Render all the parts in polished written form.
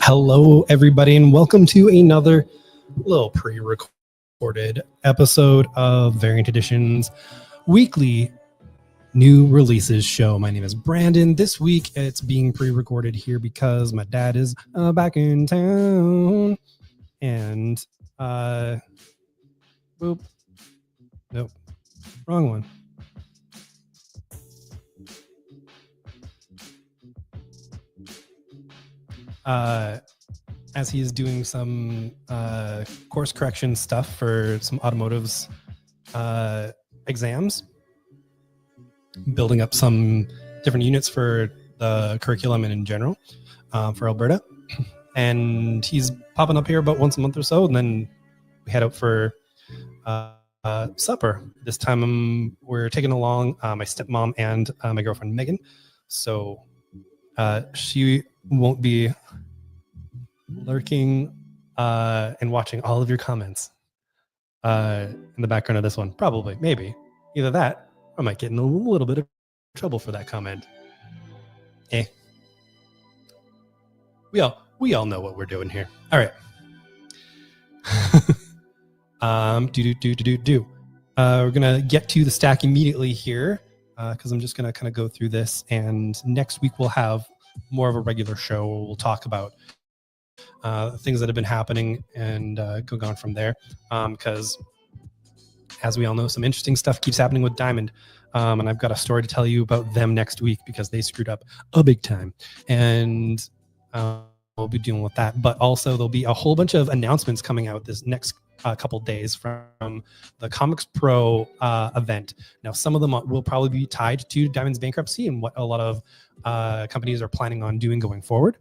Hello, everybody, and welcome to another little pre-recorded episode of Variant Edition's weekly new releases show. My name is Brandon. This week, it's being pre-recorded here because my dad is back in town. And, boop. Nope. Wrong one. As he is doing some course correction stuff for some automotive's exams, building up some different units for the curriculum and in general for Alberta. And he's popping up here about once a month or so, and then we head out for supper. This time we're taking along my stepmom and my girlfriend Megan. So she won't be lurking and watching all of your comments in the background of this one. Probably, maybe. Either that, or I might get in a little bit of trouble for that comment. We all know what we're doing here. All right. We're gonna get to the stack immediately here because I'm just gonna kind of go through this, and next week we'll have more of a regular show. We'll talk about things that have been happening and go on from there. Because as we all know, some interesting stuff keeps happening with Diamond. And I've got a story to tell you about them next week because they screwed up a big time. And we'll be dealing with that. But also there'll be a whole bunch of announcements coming out this next couple days from the Comics Pro event. Now, some of them will probably be tied to Diamond's bankruptcy and what a lot of companies are planning on doing going forward.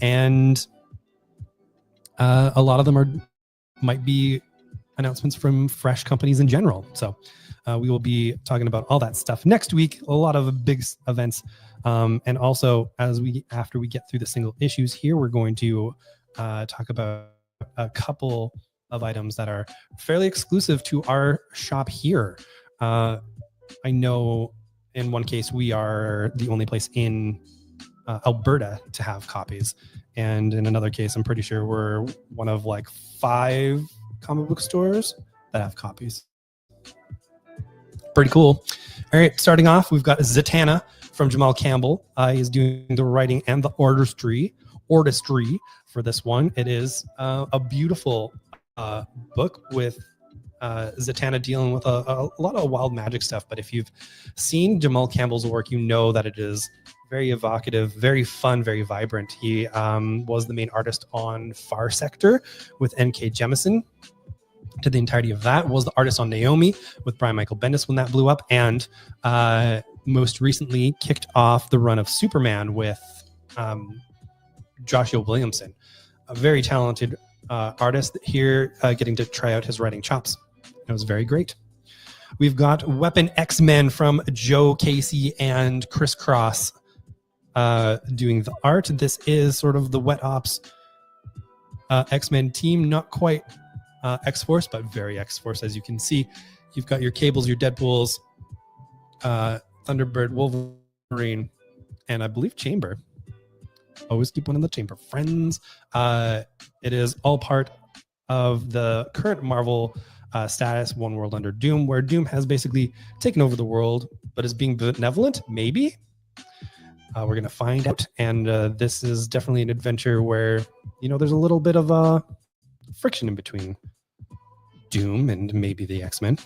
And a lot of them might be announcements from fresh companies in general. So we will be talking about all that stuff next week. A lot of big events, and also after we get through the single issues here, we're going to talk about a couple of items that are fairly exclusive to our shop here. I know in one case we are the only place in Alberta to have copies. And in another case, I'm pretty sure we're one of like 5 comic book stores that have copies. Pretty cool. All right, starting off, we've got Zatanna from Jamal Campbell. He's doing the writing and the artistry for this one. It is a beautiful book with Zatanna dealing with a lot of wild magic stuff. But if you've seen Jamal Campbell's work, you know that it is very evocative, very fun, very vibrant. He was the main artist on Far Sector with N.K. Jemisin. To the entirety of that, was the artist on Naomi with Brian Michael Bendis when that blew up, and most recently kicked off the run of Superman with Joshua Williamson, a very talented artist here, getting to try out his writing chops. It was very great. We've got Weapon X-Men from Joe Casey and Chris Cross doing the art. This is sort of the Wet Ops X-Men team, not quite X-Force, but very X-Force, as you can see. You've got your Cables, your Deadpools, Thunderbird, Wolverine, and I believe Chamber. Always keep one in the chamber, friends. It is all part of the current Marvel status, One World Under Doom, where Doom has basically taken over the world, but is being benevolent, maybe? We're going to find out. And this is definitely an adventure where, there's a little bit of friction in between Doom and maybe the X-Men.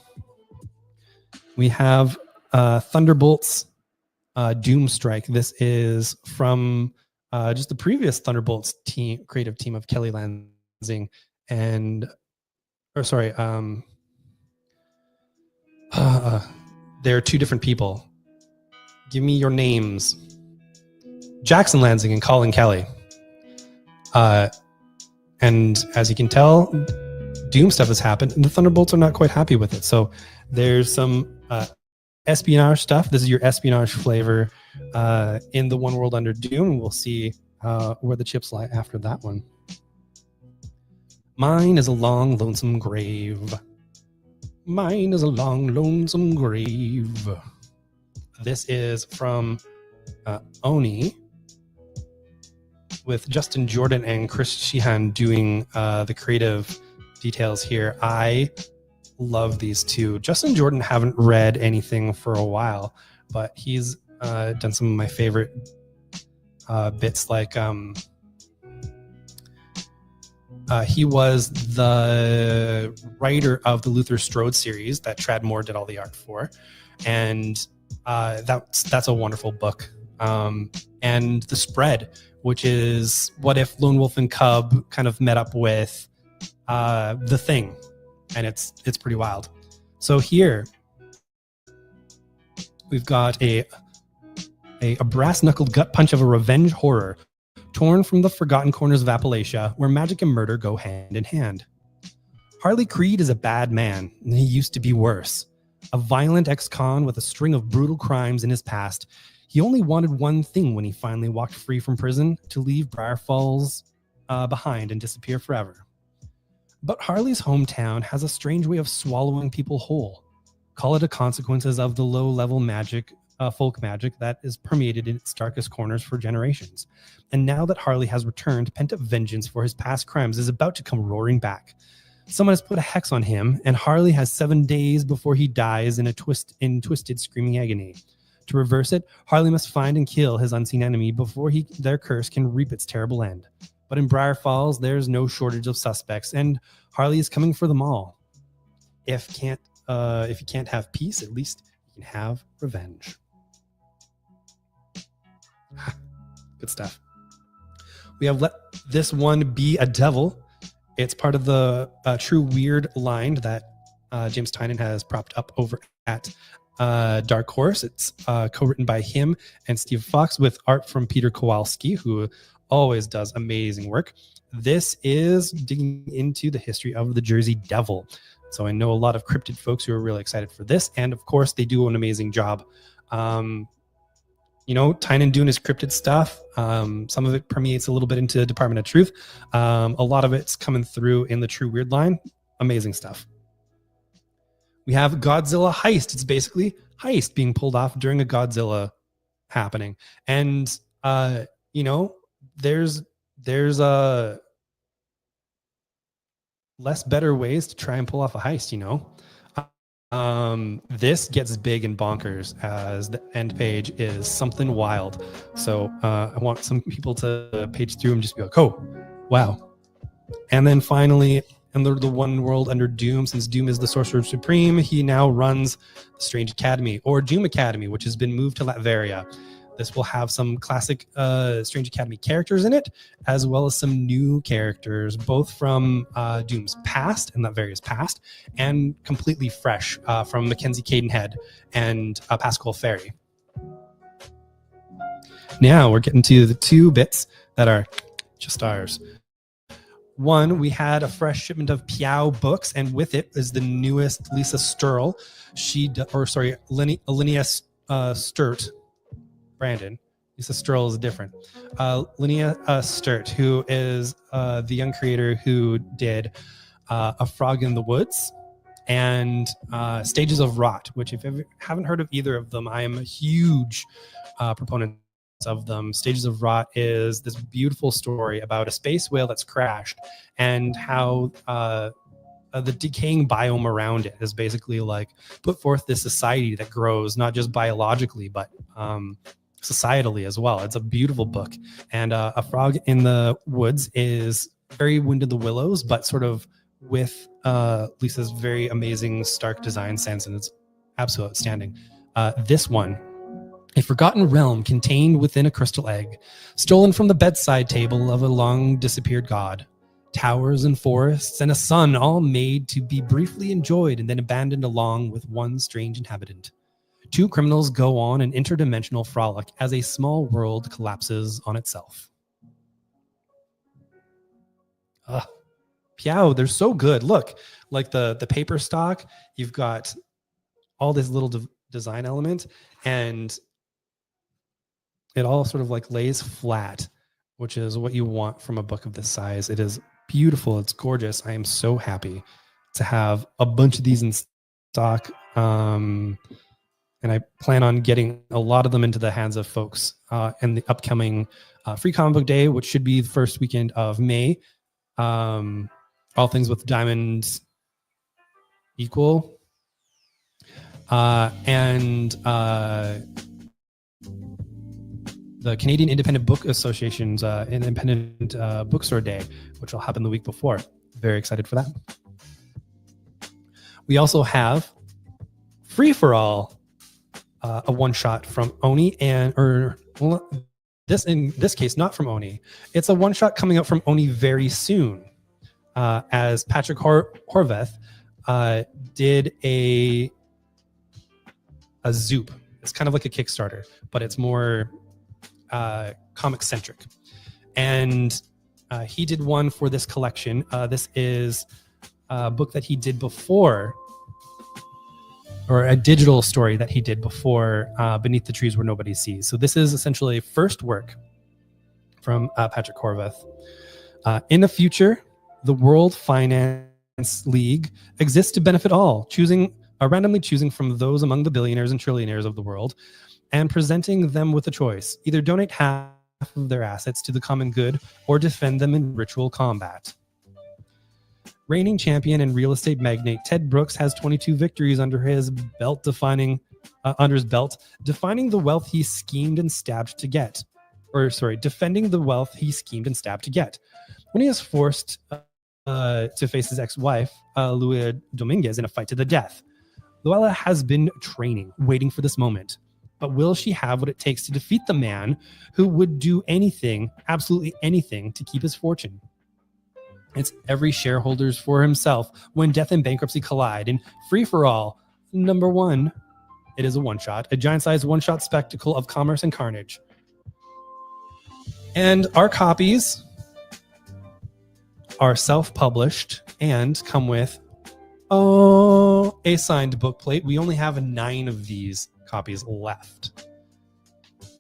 We have Thunderbolts Doom Strike. This is from just the previous Thunderbolts creative team of Kelly Lansing and they're 2 different people. Give me your names. Jackson Lansing and Colin Kelly. And as you can tell, Doom stuff has happened, and the Thunderbolts are not quite happy with it. So there's some espionage stuff. This is your espionage flavor in the One World Under Doom. We'll see where the chips lie after that one. Mine is a long, lonesome grave. Mine is a long, lonesome grave. This is from Oni. with Justin Jordan and Chris Sheehan doing the creative details here. I love these two. Justin Jordan, haven't read anything for a while, but he's done some of my favorite bits, like he was the writer of the Luther Strode series that Trad Moore did all the art for, and that's a wonderful book. And The Spread, which is what if Lone Wolf and Cub kind of met up with The Thing, and it's pretty wild. So here we've got a brass-knuckled gut punch of a revenge horror torn from the forgotten corners of Appalachia, where magic and murder go hand in hand. Harley Creed is a bad man, and he used to be worse. A violent ex-con with a string of brutal crimes in his past, he only wanted one thing when he finally walked free from prison: to leave Briar Falls behind and disappear forever. But Harley's hometown has a strange way of swallowing people whole. Call it the consequences of the low-level magic, folk magic that is permeated in its darkest corners for generations. And now that Harley has returned, pent-up vengeance for his past crimes is about to come roaring back. Someone has put a hex on him, and Harley has 7 days before he dies in twisted, screaming agony. To reverse it, Harley must find and kill his unseen enemy before their curse can reap its terrible end. But in Briar Falls, there's no shortage of suspects, and Harley is coming for them all. If you can't have peace, at least you can have revenge. Good stuff. We have Let This One Be a Devil. It's part of the True Weird line that James Tynion has propped up over at Dark Horse. It's co-written by him and Steve Fox with art from Peter Kowalski, who always does amazing work. This is digging into the history of the Jersey Devil. So I know a lot of cryptid folks who are really excited for this. And of course, they do an amazing job. Tynion doing his cryptid stuff. Some of it permeates a little bit into Department of Truth. A lot of it's coming through in the True Weird line. Amazing stuff. We have Godzilla Heist. It's basically heist being pulled off during a Godzilla happening. And, there's less better ways to try and pull off a heist, This gets big and bonkers as the end page is something wild. So I want some people to page through and just be like, oh, wow. And then finally, under the one world under Doom, since Doom is the Sorcerer Supreme, he now runs the Strange Academy, or Doom Academy, which has been moved to Latveria. This will have some classic Strange Academy characters in it, as well as some new characters, both from Doom's past and Latveria's past, and completely fresh from Mackenzie Cadenhead and Pascal Ferry. Now we're getting to the two bits that are just ours. One, we had a fresh shipment of Piao books, and with it is the newest Lisa Sturl. Linnea Sturt. Brandon. Lisa Sturl is different. Linnea Sturt, who is the young creator who did A Frog in the Woods and Stages of Rot, which if you haven't heard of either of them, I am a huge proponent of them. Stages of Rot is this beautiful story about a space whale that's crashed and how the decaying biome around it has basically like put forth this society that grows not just biologically but societally as well. It's a beautiful book. And A Frog in the Woods is very Wind in the Willows, but sort of with Lisa's very amazing stark design sense, and it's absolutely outstanding. This one, a forgotten realm contained within a crystal egg, stolen from the bedside table of a long disappeared god. Towers and forests and a sun, all made to be briefly enjoyed and then abandoned along with one strange inhabitant. Two criminals go on an interdimensional frolic as a small world collapses on itself. Piao, they're so good. Look, like the paper stock, you've got all this little design element, and it all sort of like lays flat, which is what you want from a book of this size. It is beautiful. It's gorgeous. I am so happy to have a bunch of these in stock. and I plan on getting a lot of them into the hands of folks in the upcoming Free Comic Book Day, which should be the first weekend of May. All things with Diamonds Equal. And the Canadian Independent Book Association's Independent Bookstore Day, which will happen the week before. Very excited for that. We also have Free for All, a one-shot from Oni, in this case, not from Oni. It's a one-shot coming out from Oni very soon, as Patrick Horvath did a Zoop. It's kind of like a Kickstarter, but it's more comic-centric. And he did one for this collection. This is a book that he did before, or a digital story that he did before Beneath the Trees Where Nobody Sees. So this is essentially first work from Patrick Horvath. In the future, the World Finance League exists to benefit all, randomly choosing from those among the billionaires and trillionaires of the world and presenting them with a choice. Either donate half of their assets to the common good or defend them in ritual combat. Reigning champion and real estate magnate Ted Brooks has 22 victories under his belt, defining the wealth he schemed and stabbed to get. Defending the wealth he schemed and stabbed to get. When he is forced to face his ex-wife, Luia Dominguez, in a fight to the death. Luella has been training, waiting for this moment. But will she have what it takes to defeat the man who would do anything, absolutely anything, to keep his fortune? It's every shareholder's for himself when death and bankruptcy collide. In Free for All, number 1, it is a one-shot, a giant-sized one-shot spectacle of commerce and carnage. And our copies are self-published and come with a signed book plate. We only have 9 of these copies left.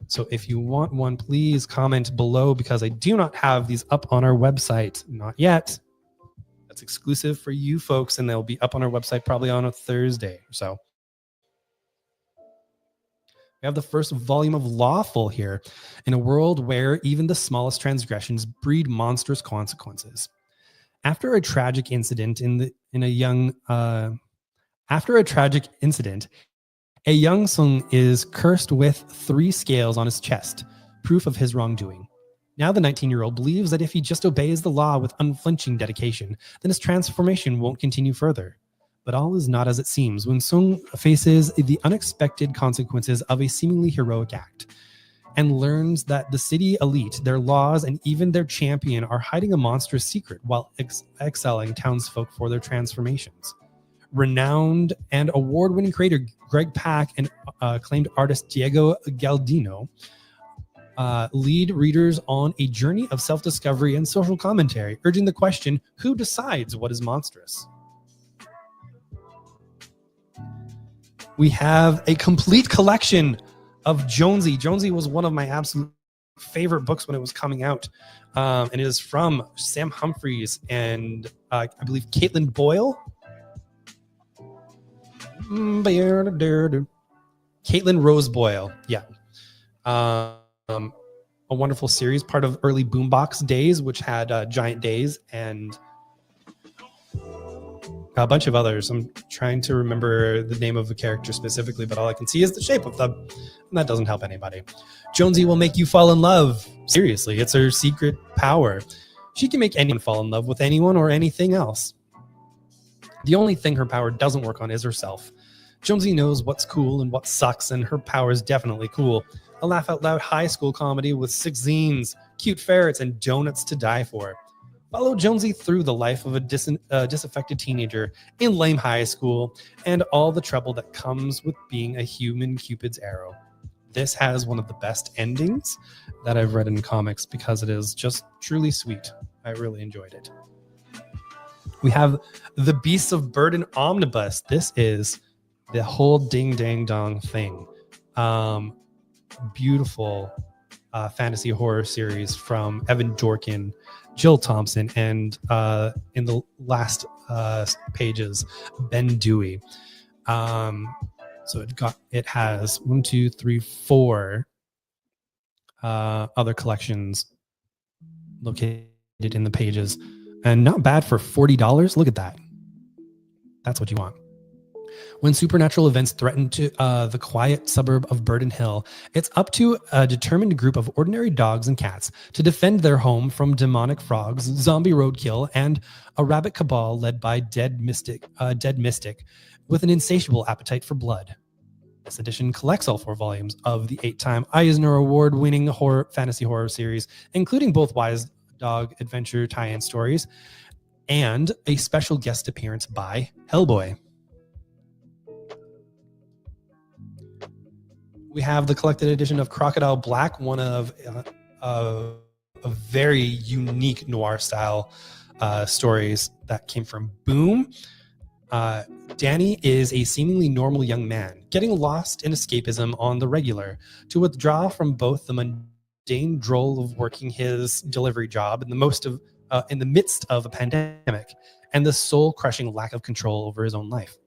So if you want one, please comment below, because I do not have these up on our website. Not yet. That's exclusive for you folks, and they'll be up on our website probably on a Thursday or so. We have the first volume of Lawful here, in a world where even the smallest transgressions breed monstrous consequences. After a tragic incident, a young Sung is cursed with 3 scales on his chest, proof of his wrongdoing. Now the 19-year-old believes that if he just obeys the law with unflinching dedication, then his transformation won't continue further. But all is not as it seems when Sung faces the unexpected consequences of a seemingly heroic act, and learns that the city elite, their laws, and even their champion are hiding a monstrous secret while excelling townsfolk for their transformations. Renowned and award-winning creator Greg Pak and acclaimed artist Diego Galdino lead readers on a journey of self-discovery and social commentary, urging the question, who decides what is monstrous? We have a complete collection of Jonesy. Jonesy was one of my absolute favorite books when it was coming out. And it is from Sam Humphries and I believe Caitlin Boyle. Caitlin Rose Boyle. Yeah. A wonderful series, part of early Boombox Days, which had Giant Days and a bunch of others. I'm trying to remember the name of the character specifically, but all I can see is the shape of them, and that doesn't help anybody. Jonesy will make you fall in love. Seriously, it's her secret power. She can make anyone fall in love with anyone or anything else. The only thing her power doesn't work on is herself. Jonesy knows what's cool and what sucks, and her power is definitely cool. A laugh-out-loud high school comedy with 6 zines, cute ferrets, and donuts to die for. Follow Jonesy through the life of a disaffected teenager in lame high school and all the trouble that comes with being a human Cupid's arrow. This has one of the best endings that I've read in comics because it is just truly sweet. I really enjoyed it. We have The Beasts of Burden Omnibus. This is the whole ding dang dong thing. Beautiful fantasy horror series from Evan Dorkin, Jill Thompson, and in the last pages, Ben Dewey. So it has 1, 2, 3, 4 other collections located in the pages, and not bad for $40. Look at that. That's what you want. When supernatural events threaten to the quiet suburb of Burden Hill, it's up to a determined group of ordinary dogs and cats to defend their home from demonic frogs, zombie roadkill, and a rabbit cabal led by dead mystic with an insatiable appetite for blood. This edition collects all 4 volumes of the 8-time Eisner Award-winning fantasy horror series, including both Wise Dog Adventure tie-in stories and a special guest appearance by Hellboy. We have the collected edition of Crocodile Black, one of a very unique noir style stories that came from Boom. Danny is a seemingly normal young man, getting lost in escapism on the regular to withdraw from both the mundane droll of working his delivery job in the midst of a pandemic and the soul-crushing lack of control over his own life.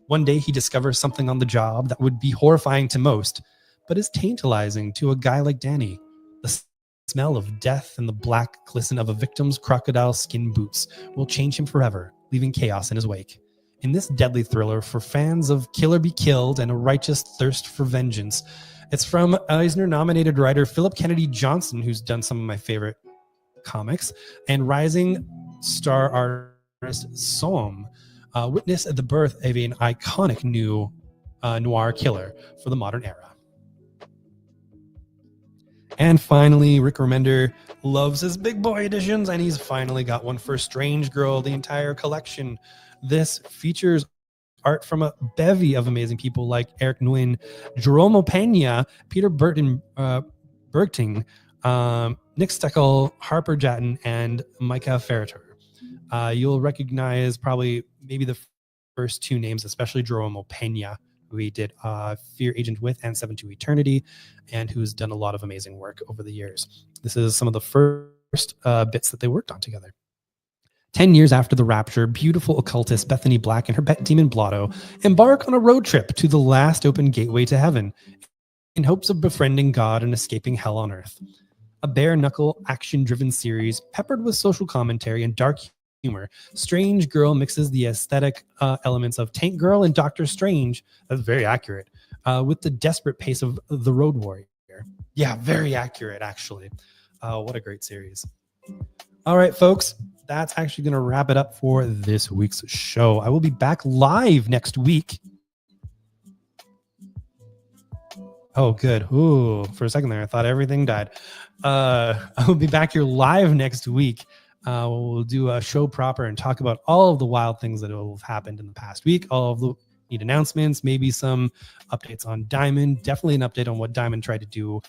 One day he discovers something on the job that would be horrifying to most, but is tantalizing to a guy like Danny. The smell of death and the black glisten of a victim's crocodile skin boots will change him forever, leaving chaos in his wake. In this deadly thriller for fans of Kill or Be Killed and a righteous thirst for vengeance, it's from Eisner-nominated writer Philip Kennedy Johnson, who's done some of my favorite comics, and rising star artist Somme. Witness the birth of an iconic new noir killer for the modern era. And finally, Rick Remender loves his big boy editions, and he's finally got one for Strange Girl, the entire collection. This features art from a bevy of amazing people like Eric Nguyen, Jerome Opeña, Peter Bergting, Nick Steckel, Harper Jatton, and Micah Ferreter. You'll recognize probably maybe the first 2 names, especially Jerome Opeña, who he did Fear Agent with and 7 to Eternity, and who's done a lot of amazing work over the years. This is some of the first bits that they worked on together. 10 years after the rapture, beautiful occultist Bethany Black and her pet demon Blotto embark on a road trip to the last open gateway to heaven in hopes of befriending God and escaping hell on earth. A bare-knuckle, action-driven series peppered with social commentary and dark humor, Strange Girl mixes the aesthetic elements of Tank Girl and Doctor Strange, that's very accurate, with the desperate pace of The Road Warrior. Yeah, very accurate, actually. What a great series. All right, folks, that's actually going to wrap it up for this week's show. I will be back live next week. Oh, good. Ooh, for a second there, I thought everything died. I will be back here live next week. We'll do a show proper and talk about all of the wild things that have happened in the past week, all of the neat announcements, maybe some updates on Diamond, definitely an update on what Diamond tried to do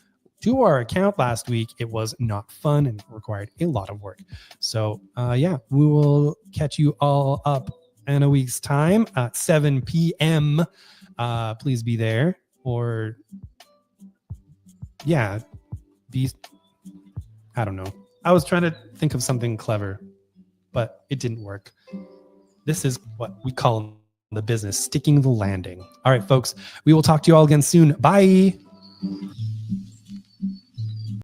to our account last week. It was not fun and required a lot of work. So yeah, we will catch you all up in a week's time at 7 p.m. Please be there, or yeah, I don't know. I was trying to think of something clever, but it didn't work. This is what we call in the business sticking the landing. All right, folks, we will talk to you all again soon. Bye.